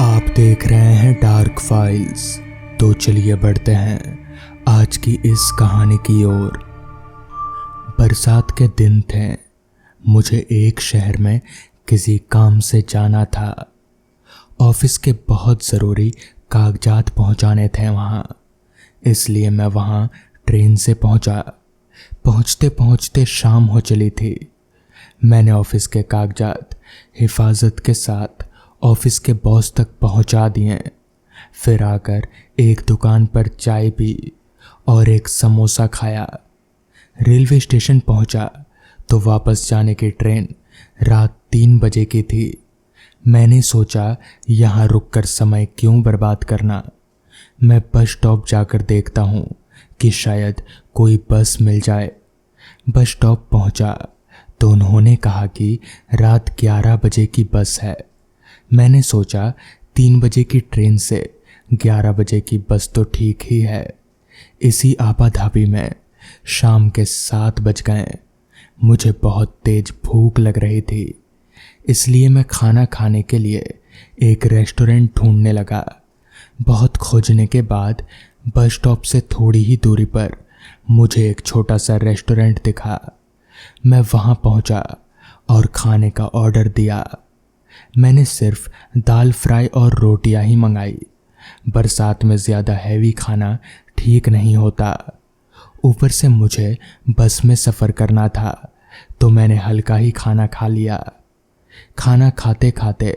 आप देख रहे हैं डार्क फाइल्स। तो चलिए बढ़ते हैं आज की इस कहानी की ओर। बरसात के दिन थे। मुझे एक शहर में किसी काम से जाना था। ऑफिस के बहुत ज़रूरी कागजात पहुंचाने थे वहां, इसलिए मैं वहां ट्रेन से पहुंचा। पहुंचते पहुंचते शाम हो चली थी। मैंने ऑफिस के कागजात हिफाजत के साथ ऑफिस के बॉस तक पहुंचा दिए। फिर आकर एक दुकान पर चाय पी और एक समोसा खाया। रेलवे स्टेशन पहुंचा तो वापस जाने की ट्रेन रात 3 बजे की थी। मैंने सोचा यहाँ रुककर समय क्यों बर्बाद करना, मैं बस स्टॉप जाकर देखता हूँ कि शायद कोई बस मिल जाए। बस स्टॉप पहुंचा तो उन्होंने कहा कि रात 11 बजे की बस है। मैंने सोचा 3 बजे की ट्रेन से 11 बजे की बस तो ठीक ही है। इसी आपाधापी में शाम के 7 बज गए। मुझे बहुत तेज भूख लग रही थी, इसलिए मैं खाना खाने के लिए एक रेस्टोरेंट ढूंढने लगा। बहुत खोजने के बाद बस स्टॉप से थोड़ी ही दूरी पर मुझे एक छोटा सा रेस्टोरेंट दिखा। मैं वहां पहुंचा और खाने का ऑर्डर दिया। मैंने सिर्फ दाल फ्राई और रोटियां ही मंगाई। बरसात में ज़्यादा हैवी खाना ठीक नहीं होता। ऊपर से मुझे बस में सफ़र करना था, तो मैंने हल्का ही खाना खा लिया। खाना खाते खाते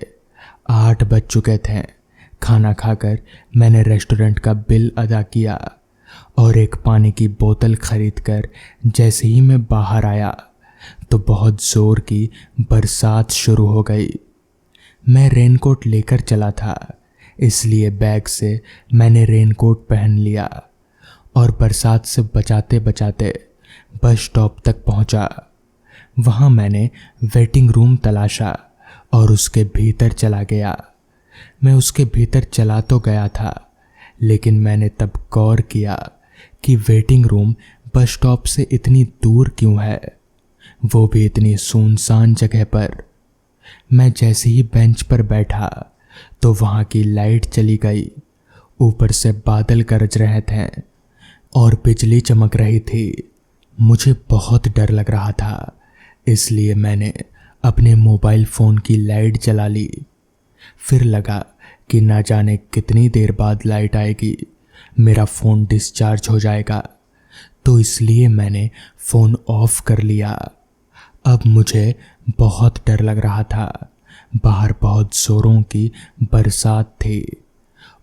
8 बज चुके थे। खाना खाकर मैंने रेस्टोरेंट का बिल अदा किया और एक पानी की बोतल खरीदकर जैसे ही मैं बाहर आया तो बहुत ज़ोर की बरसात शुरू हो गई। मैं रेनकोट लेकर चला था, इसलिए बैग से मैंने रेनकोट पहन लिया और बरसात से बचाते बचाते बस स्टॉप तक पहुंचा। वहां मैंने वेटिंग रूम तलाशा और उसके भीतर चला गया। मैं उसके भीतर चला तो गया था, लेकिन मैंने तब गौर किया कि वेटिंग रूम बस स्टॉप से इतनी दूर क्यों है, वो भी इतनी सुनसान जगह पर। मैं जैसे ही बेंच पर बैठा तो वहाँ की लाइट चली गई। ऊपर से बादल गरज रहे थे और बिजली चमक रही थी। मुझे बहुत डर लग रहा था, इसलिए मैंने अपने मोबाइल फ़ोन की लाइट जला ली। फिर लगा कि ना जाने कितनी देर बाद लाइट आएगी, मेरा फ़ोन डिस्चार्ज हो जाएगा, तो इसलिए मैंने फ़ोन ऑफ कर लिया। अब मुझे बहुत डर लग रहा था। बाहर बहुत ज़ोरों की बरसात थी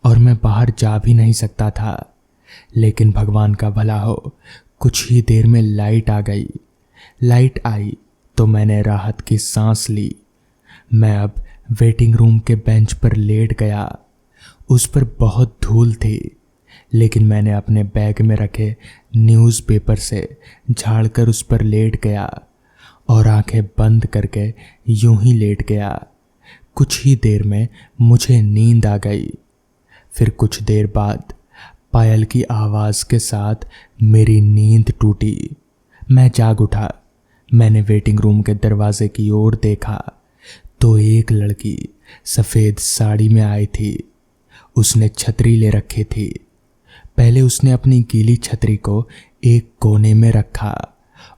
और मैं बाहर जा भी नहीं सकता था। लेकिन भगवान का भला हो, कुछ ही देर में लाइट आ गई। लाइट आई तो मैंने राहत की सांस ली। मैं अब वेटिंग रूम के बेंच पर लेट गया। उस पर बहुत धूल थी, लेकिन मैंने अपने बैग में रखे न्यूज़पेपर से झाड़कर उस पर लेट गया और आंखें बंद करके यूं ही लेट गया। कुछ ही देर में मुझे नींद आ गई। फिर कुछ देर बाद पायल की आवाज़ के साथ मेरी नींद टूटी। मैं जाग उठा। मैंने वेटिंग रूम के दरवाजे की ओर देखा तो एक लड़की सफ़ेद साड़ी में आई थी। उसने छतरी ले रखी थी। पहले उसने अपनी गीली छतरी को एक कोने में रखा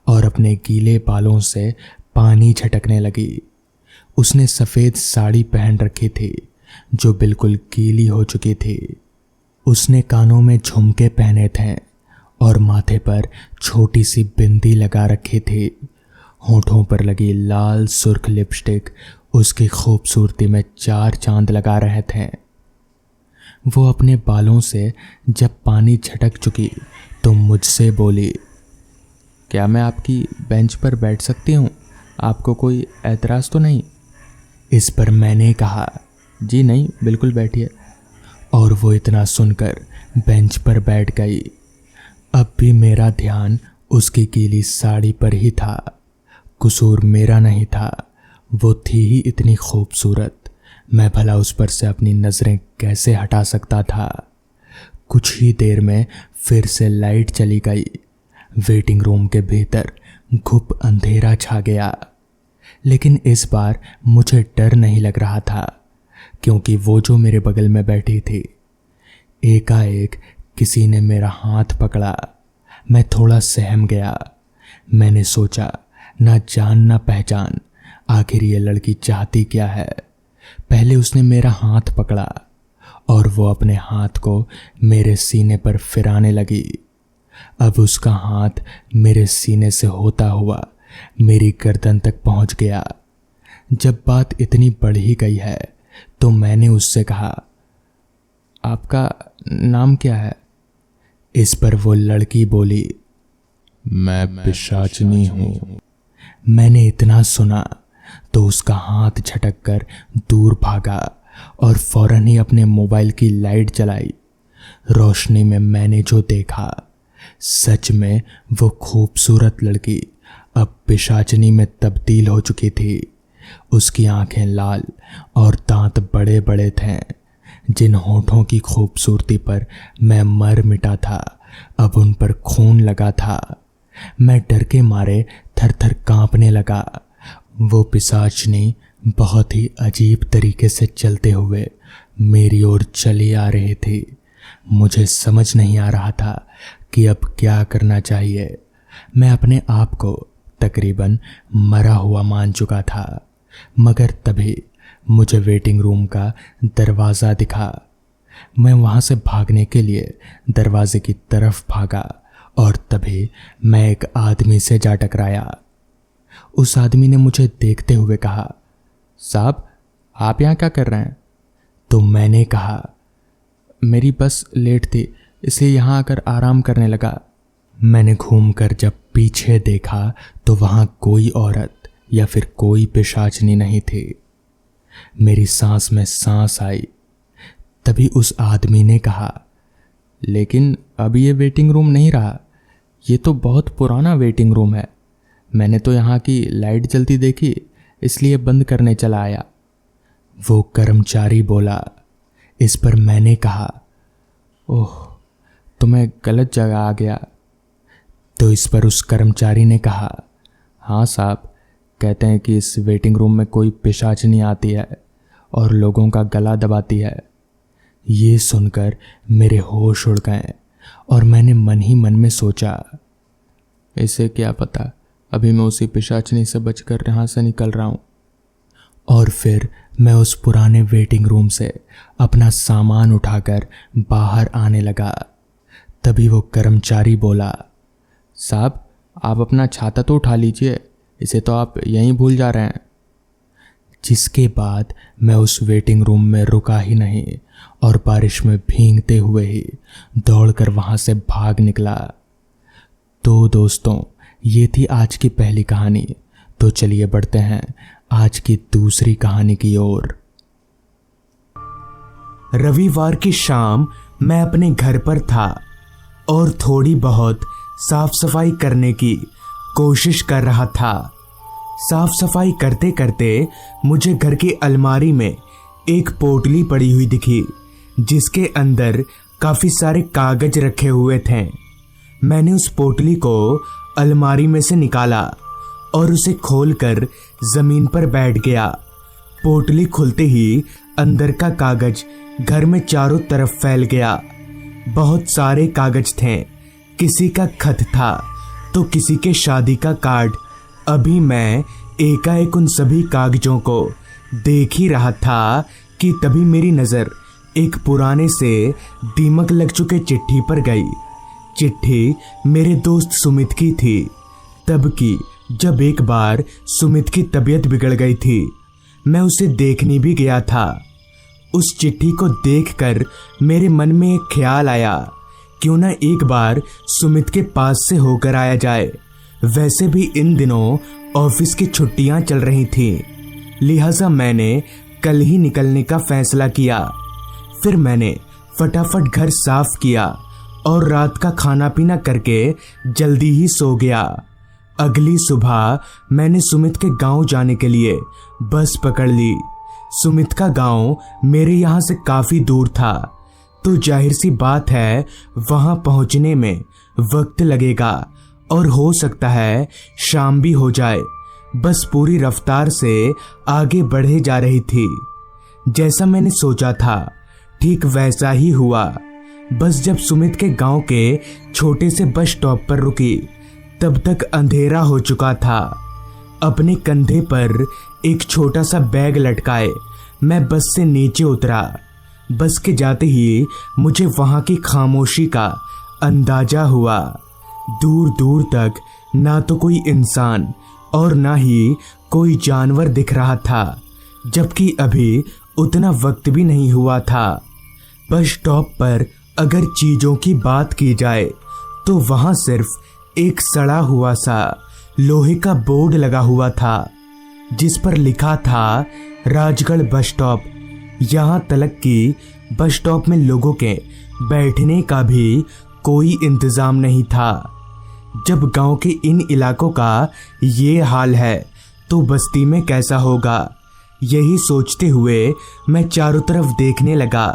और अपने गीले बालों से पानी झटकने लगी। उसने सफ़ेद साड़ी पहन रखी थी जो बिल्कुल गीली हो चुकी थी। उसने कानों में झुमके पहने थे और माथे पर छोटी सी बिंदी लगा रखी थी। होठों पर लगी लाल सुर्ख लिपस्टिक उसकी खूबसूरती में 4 चांद लगा रहे थे। वो अपने बालों से जब पानी झटक चुकी तो मुझसे बोली, क्या मैं आपकी बेंच पर बैठ सकती हूँ? आपको कोई ऐतराज़ तो नहीं? इस पर मैंने कहा, जी नहीं, बिल्कुल बैठिए। और वो इतना सुनकर बेंच पर बैठ गई। अब भी मेरा ध्यान उसकी गीली साड़ी पर ही था। कसूर मेरा नहीं था, वो थी ही इतनी खूबसूरत, मैं भला उस पर से अपनी नज़रें कैसे हटा सकता था। कुछ ही देर में फिर से लाइट चली गई। वेटिंग रूम के भीतर घुप अंधेरा छा गया, लेकिन इस बार मुझे डर नहीं लग रहा था, क्योंकि वो जो मेरे बगल में बैठी थी, एकाएक किसी ने मेरा हाथ पकड़ा। मैं थोड़ा सहम गया। मैंने सोचा, ना जान ना पहचान, आखिर ये लड़की चाहती क्या है। पहले उसने मेरा हाथ पकड़ा और वो अपने हाथ को मेरे सीने पर फिराने लगी। अब उसका हाथ मेरे सीने से होता हुआ मेरी गर्दन तक पहुंच गया। जब बात इतनी बढ़ ही गई है तो मैंने उससे कहा, आपका नाम क्या है? इस पर वो लड़की बोली, मैं पिशाचनी हूँ। मैंने इतना सुना तो उसका हाथ झटक कर दूर भागा और फौरन ही अपने मोबाइल की लाइट जलाई। रोशनी में मैंने जो देखा, सच में वो खूबसूरत लड़की अब पिशाचनी में तब्दील हो चुकी थी। उसकी आंखें लाल और दांत बड़े बड़े थे। जिन होठों की खूबसूरती पर मैं मर मिटा था, अब उन पर खून लगा था। मैं डर के मारे थर थर कांपने लगा। वो पिशाचनी बहुत ही अजीब तरीके से चलते हुए मेरी ओर चली आ रही थी। मुझे समझ नहीं आ रहा था कि अब क्या करना चाहिए। मैं अपने आप को तकरीबन मरा हुआ मान चुका था, मगर तभी मुझे वेटिंग रूम का दरवाज़ा दिखा। मैं वहाँ से भागने के लिए दरवाजे की तरफ भागा और तभी मैं एक आदमी से जा टकराया। उस आदमी ने मुझे देखते हुए कहा, साहब आप यहाँ क्या कर रहे हैं? तो मैंने कहा, मेरी बस लेट थी इसलिए यहाँ आकर आराम करने लगा। मैंने घूमकर जब पीछे देखा तो वहाँ कोई औरत या फिर कोई पिशाचनी नहीं थी। मेरी सांस में सांस आई। तभी उस आदमी ने कहा, लेकिन अब ये वेटिंग रूम नहीं रहा, ये तो बहुत पुराना वेटिंग रूम है। मैंने तो यहाँ की लाइट जलती देखी इसलिए बंद करने चला आया। वो कर्मचारी बोला। इस पर मैंने कहा, ओह तो मैं गलत जगह आ गया। तो इस पर उस कर्मचारी ने कहा, हाँ साहब, कहते हैं कि इस वेटिंग रूम में कोई पिशाचनी आती है और लोगों का गला दबाती है। ये सुनकर मेरे होश उड़ गए और मैंने मन ही मन में सोचा, इसे क्या पता, अभी मैं उसी पिशाचनी से बचकर यहाँ से निकल रहा हूँ। और फिर मैं उस पुराने वेटिंग रूम से अपना सामान उठाकर बाहर आने लगा। तभी वो कर्मचारी बोला, साहब आप अपना छाता तो उठा लीजिए, इसे तो आप यहीं भूल जा रहे हैं। जिसके बाद मैं उस वेटिंग रूम में रुका ही नहीं और बारिश में भीगते हुए ही दौड़कर वहाँ से भाग निकला। तो दोस्तों, ये थी आज की पहली कहानी। तो चलिए बढ़ते हैं आज की दूसरी कहानी की ओर। रविवार की शाम मैं अपने घर पर था और थोड़ी बहुत साफ सफाई करने की कोशिश कर रहा था। साफ सफाई करते करते मुझे घर की अलमारी में एक पोटली पड़ी हुई दिखी, जिसके अंदर काफी सारे कागज रखे हुए थे। मैंने उस पोटली को अलमारी में से निकाला और उसे खोलकर जमीन पर बैठ गया। पोटली खुलते ही अंदर का कागज घर में चारों तरफ फैल गया। बहुत सारे कागज थे, किसी का खत था तो किसी के शादी का कार्ड। अभी मैं एकाएक उन सभी कागजों को देख ही रहा था कि तभी मेरी नज़र एक पुराने से दीमक लग चुके चिट्ठी पर गई। चिट्ठी मेरे दोस्त सुमित की थी, तब की जब एक बार सुमित की तबीयत बिगड़ गई थी। मैं उसे देखने भी गया था। उस चिट्ठी को देखकर मेरे मन में एक ख्याल आया, क्यों ना एक बार सुमित के पास से होकर आया जाए। वैसे भी इन दिनों ऑफिस की छुट्टियां चल रही थीं, लिहाजा मैंने कल ही निकलने का फैसला किया। फिर मैंने फटाफट घर साफ किया और रात का खाना पीना करके जल्दी ही सो गया। अगली सुबह मैंने सुमित के गांव जाने के लिए बस पकड़ ली। सुमित का गांव मेरे यहाँ से काफ़ी दूर था, तो जाहिर सी बात है वहाँ पहुँचने में वक्त लगेगा और हो सकता है शाम भी हो जाए। बस पूरी रफ्तार से आगे बढ़े जा रही थी। जैसा मैंने सोचा था ठीक वैसा ही हुआ। बस जब सुमित के गांव के छोटे से बस स्टॉप पर रुकी तब तक अंधेरा हो चुका था। अपने कंधे पर एक छोटा सा बैग लटकाए मैं बस से नीचे उतरा। बस के जाते ही मुझे वहां की खामोशी का अंदाजा हुआ। दूर दूर तक ना तो कोई इंसान और ना ही कोई जानवर दिख रहा था, जबकि अभी उतना वक्त भी नहीं हुआ था। बस स्टॉप पर अगर चीजों की बात की जाए तो वहां सिर्फ एक सड़ा हुआ सा लोहे का बोर्ड लगा हुआ था जिस पर लिखा था राजगढ़ बस स्टॉप। यहाँ तलक कि बस स्टॉप में लोगों के बैठने का भी कोई इंतजाम नहीं था। जब गांव के इन इलाकों का ये हाल है तो बस्ती में कैसा होगा, यही सोचते हुए मैं चारों तरफ देखने लगा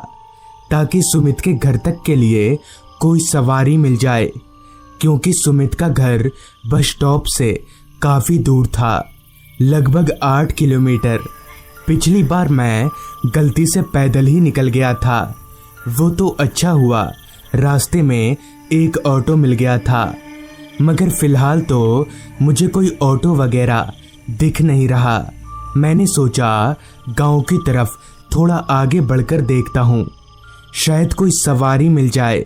ताकि सुमित के घर तक के लिए कोई सवारी मिल जाए, क्योंकि सुमित का घर बस स्टॉप से काफी दूर था, लगभग 8 किलोमीटर। पिछली बार मैं गलती से पैदल ही निकल गया था। वो तो अच्छा हुआ रास्ते में एक ऑटो मिल गया था, मगर फिलहाल तो मुझे कोई ऑटो वगैरह दिख नहीं रहा। मैंने सोचा गांव की तरफ थोड़ा आगे बढ़कर देखता हूँ, शायद कोई सवारी मिल जाए।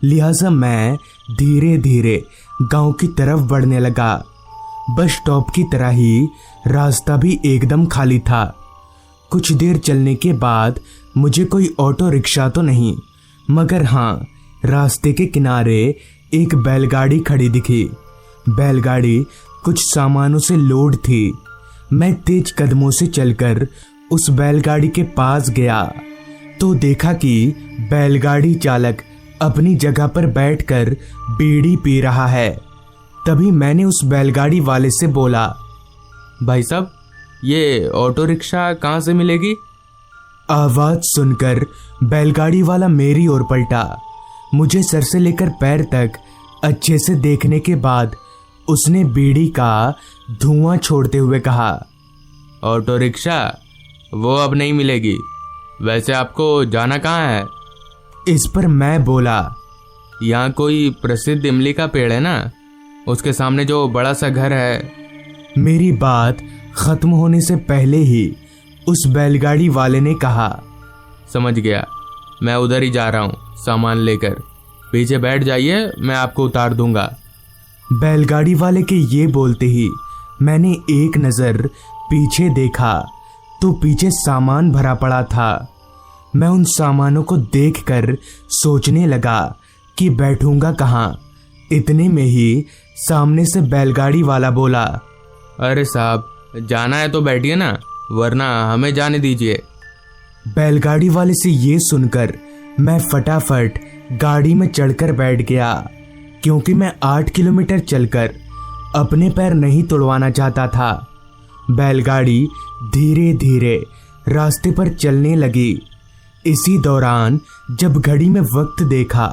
लिहाजा मैं धीरे धीरे गांव की तरफ बढ़ने लगा। बस स्टॉप की तरह ही रास्ता भी एकदम खाली था। कुछ देर चलने के बाद मुझे कोई ऑटो रिक्शा तो नहीं, मगर हाँ, रास्ते के किनारे एक बैलगाड़ी खड़ी दिखी। बैलगाड़ी कुछ सामानों से लोड थी। मैं तेज कदमों से चलकर उस बैलगाड़ी के पास गया तो देखा कि बैलगाड़ी चालक अपनी जगह पर बैठकर बीड़ी पी रहा है। तभी मैंने उस बैलगाड़ी वाले से बोला, भाई साहब, ये ऑटो रिक्शा कहाँ से मिलेगी? आवाज सुनकर बैलगाड़ी वाला मेरी ओर पलटा। मुझे सर से लेकर पैर तक अच्छे से देखने के बाद उसने बीड़ी का धुआं छोड़ते हुए कहा, ऑटो रिक्शा वो अब नहीं मिलेगी। वैसे आपको जाना कहाँ है? इस पर मैं बोला, यहाँ कोई प्रसिद्ध इमली का पेड़ है ना, उसके सामने जो बड़ा सा घर है। मेरी बात खत्म होने से पहले ही उस बैलगाड़ी वाले ने कहा, समझ गया, मैं उधर ही जा रहा हूँ सामान लेकर। पीछे बैठ जाइए, मैं आपको उतार दूंगा। बैलगाड़ी वाले के ये बोलते ही मैंने एक नज़र पीछे देखा तो पीछे सामान भरा पड़ा था। मैं उन सामानों को देखकर सोचने लगा कि बैठूंगा कहाँ। इतने में ही सामने से बैलगाड़ी वाला बोला, अरे साहब, जाना है तो बैठिए ना, वरना हमें जाने दीजिए। बैलगाड़ी वाले से ये सुनकर मैं फटाफट गाड़ी में चढ़कर बैठ गया, क्योंकि मैं 8 किलोमीटर चलकर अपने पैर नहीं तुड़वाना चाहता था। बैलगाड़ी धीरे धीरे रास्ते पर चलने लगी। इसी दौरान जब घड़ी में वक्त देखा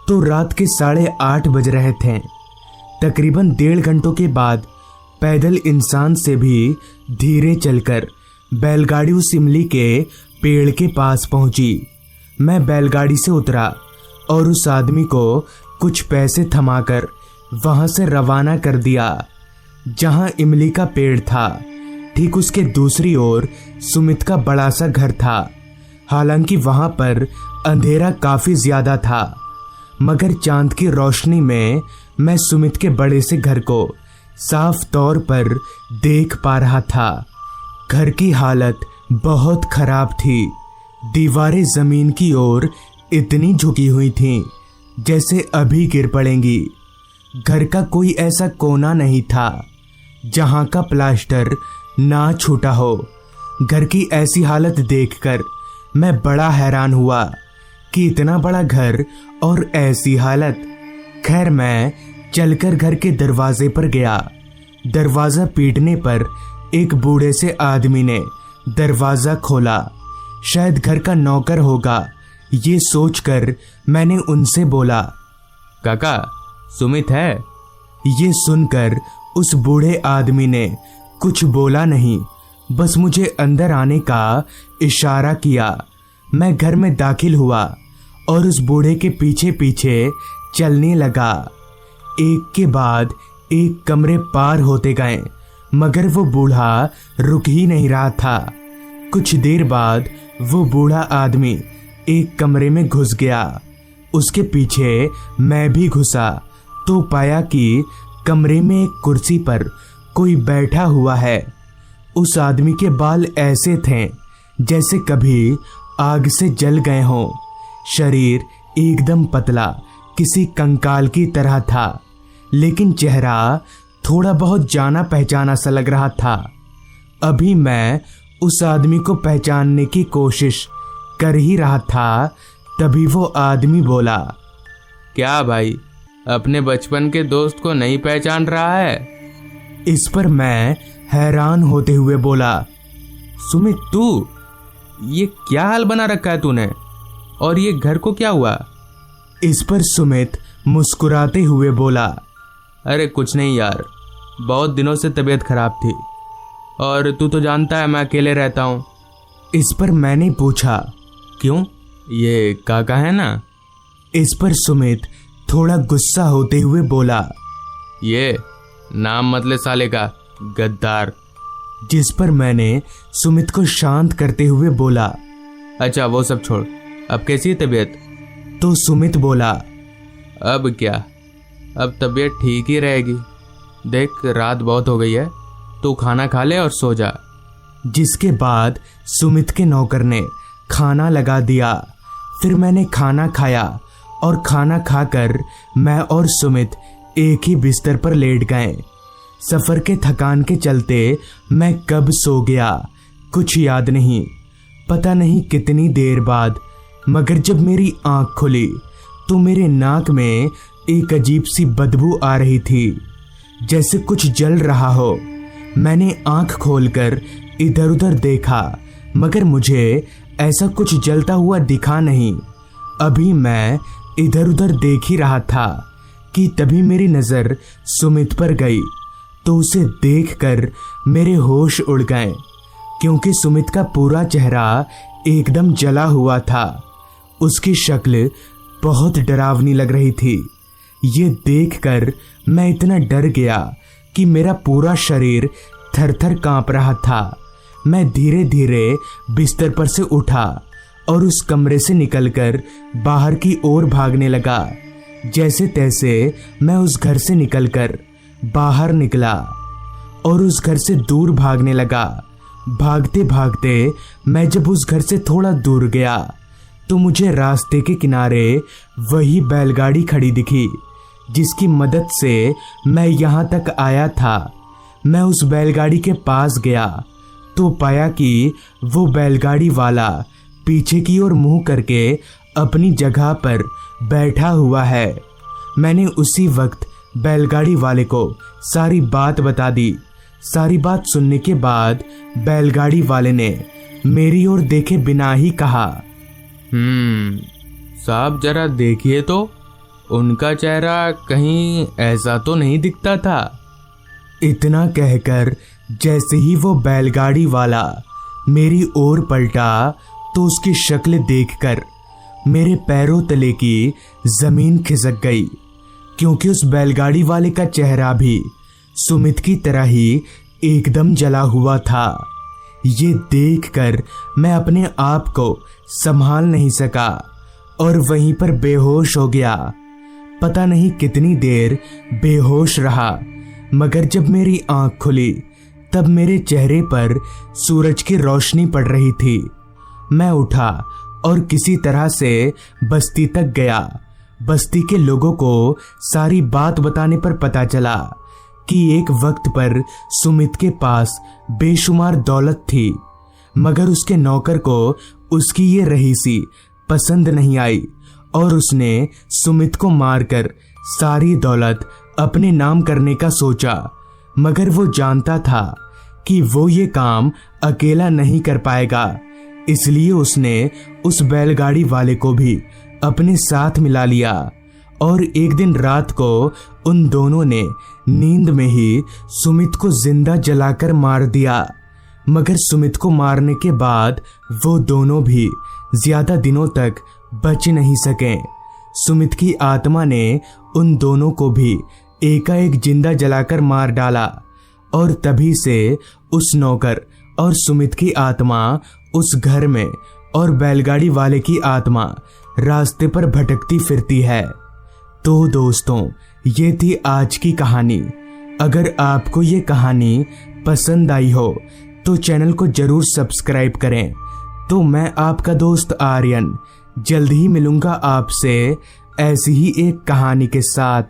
तो रात के 8:30 बज रहे थे। तकरीबन 1.5 घंटों के बाद पैदल इंसान से भी धीरे चलकर बैलगाड़ी उस इमली के पेड़ के पास पहुंची। मैं बैलगाड़ी से उतरा और उस आदमी को कुछ पैसे थमाकर वहां से रवाना कर दिया। जहां इमली का पेड़ था ठीक उसके दूसरी ओर सुमित का बड़ा सा घर था। हालांकि वहां पर अंधेरा काफी ज्यादा था, मगर चांद की रोशनी में मैं सुमित के बड़े से घर को साफ तौर पर देख पा रहा था। घर की हालत बहुत खराब थी। दीवारें जमीन की ओर इतनी झुकी हुई थीं जैसे अभी गिर पड़ेंगी। घर का कोई ऐसा कोना नहीं था जहां का प्लास्टर ना छूटा हो। घर की ऐसी हालत देखकर मैं बड़ा हैरान हुआ कि इतना बड़ा घर और ऐसी हालत। खैर, मैं चलकर घर के दरवाजे पर गया। दरवाजा पीटने पर एक बूढ़े से आदमी ने दरवाजा खोला। शायद घर का नौकर होगा, ये सोचकर मैंने उनसे बोला, काका, सुमित है? ये सुनकर उस बूढ़े आदमी ने कुछ बोला नहीं बस मुझे अंदर आने का इशारा किया। मैं घर में दाखिल हुआ और उस बूढ़े के पीछे पीछे चलने लगा। एक के बाद एक कमरे पार होते गए, मगर वो बूढ़ा रुक ही नहीं रहा था। कुछ देर बाद वो बूढ़ा आदमी एक कमरे में घुस गया। उसके पीछे मैं भी घुसा तो पाया कि कमरे में एक कुर्सी पर कोई बैठा हुआ है। उस आदमी के बाल ऐसे थे जैसे कभी आग से जल गए हों। शरीर एकदम पतला, किसी कंकाल की तरह था, लेकिन चेहरा थोड़ा बहुत जाना पहचाना सा लग रहा था। अभी मैं उस आदमी को पहचानने की कोशिश कर ही रहा था, तभी वो आदमी बोला, क्या भाई, अपने बचपन के दोस्त को नहीं पहचान रहा है? इस पर मैं हैरान होते हुए बोला, सुमित, तू ये क्या हाल बना रखा है तूने? और ये घर को क्या हुआ? इस पर सुमित मुस्कुराते हुए बोला, अरे कुछ नहीं यार, बहुत दिनों से तबीयत खराब थी और तू तो जानता है मैं अकेले रहता हूँ। इस पर मैंने पूछा, क्यों, ये काका है ना? इस पर सुमित थोड़ा गुस्सा होते हुए बोला, ये नाम मतलब साले का गद्दार। जिस पर मैंने सुमित को शांत करते हुए बोला, अच्छा वो सब छोड़, अब कैसी है तबीयत? तो सुमित बोला, अब क्या, अब तबीयत ठीक ही रहेगी। देख रात बहुत हो गई है, तू खाना खा ले और सो जा। जिसके बाद सुमित के नौकर ने खाना लगा दिया। फिर मैंने खाना खाया और खाना खाकर मैं और सुमित एक ही बिस्तर पर लेट गए। सफर के थकान के चलते मैं कब सो गया कुछ याद नहीं। पता नहीं कितनी देर बाद, मगर जब मेरी आंख खुली तो मेरे नाक में एक अजीब सी बदबू आ रही थी, जैसे कुछ जल रहा हो। मैंने आंख खोलकर इधर उधर देखा, मगर मुझे ऐसा कुछ जलता हुआ दिखा नहीं। अभी मैं इधर उधर देख ही रहा था कि तभी मेरी नज़र सुमित पर गई, तो उसे देखकर मेरे होश उड़ गए, क्योंकि सुमित का पूरा चेहरा एकदम जला हुआ था। उसकी शक्ल बहुत डरावनी लग रही थी। ये देखकर मैं इतना डर गया कि मेरा पूरा शरीर थर-थर कांप रहा था। मैं धीरे धीरे बिस्तर पर से उठा और उस कमरे से निकलकर बाहर की ओर भागने लगा। जैसे तैसे मैं उस घर से निकलकर बाहर निकला और उस घर से दूर भागने लगा। भागते भागते मैं जब उस घर से थोड़ा दूर गया तो मुझे रास्ते के किनारे वही बैलगाड़ी खड़ी दिखी जिसकी मदद से मैं यहाँ तक आया था। मैं उस बैलगाड़ी के पास गया तो पाया कि वो बैलगाड़ी वाला पीछे की ओर मुंह करके अपनी जगह पर बैठा हुआ है। मैंने उसी वक्त बैलगाड़ी वाले को सारी बात बता दी। सारी बात सुनने के बाद बैलगाड़ी वाले ने मेरी ओर देखे बिना ही कहा, साहब जरा देखिए तो, उनका चेहरा कहीं ऐसा तो नहीं दिखता था। इतना कहकर जैसे ही वो बैलगाड़ी वाला मेरी ओर पलटा तो उसकी शक्ल देखकर मेरे पैरों तले की जमीन खिसक गई, क्योंकि उस बैलगाड़ी वाले का चेहरा भी सुमित की तरह ही एकदम जला हुआ था। ये देखकर मैं अपने आप को संभाल नहीं सका और वहीं पर बेहोश हो गया। पता नहीं कितनी देर बेहोश रहा, मगर जब मेरी आंख खुली तब मेरे चेहरे पर सूरज की रोशनी पड़ रही थी। मैं उठा और किसी तरह से बस्ती तक गया। बस्ती के लोगों को सारी बात बताने पर पता चला कि एक वक्त पर सुमित के पास बेशुमार दौलत थी, मगर उसके नौकर को उसकी ये रहीसी पसंद नहीं आई और उसने सुमित को मारकर सारी दौलत अपने नाम करने का सोचा। मगर वो जानता था कि वो ये काम अकेला नहीं कर पाएगा, इसलिए उसने उस बैलगाड़ी वाले को भी अपने साथ मिला लिया और एक दिन रात को उन दोनों ने नींद में ही सुमित को जिंदा जलाकर मार दिया। मगर सुमित को मारने के बाद वो दोनों भी ज्यादा दिनों तक बच नहीं सके। सुमित की आत्मा ने उन दोनों को भी एकाएक जिंदा जलाकर मार डाला और तभी से उस नौकर और सुमित की आत्मा उस घर में और बैलगाड़ी वाले की आत्मा रास्ते पर भटकती फिरती है। तो दोस्तों, ये थी आज की कहानी। अगर आपको ये कहानी पसंद आई हो तो चैनल को जरूर सब्सक्राइब करें। तो मैं आपका दोस्त आर्यन जल्द ही मिलूंगा आपसे ऐसी ही एक कहानी के साथ।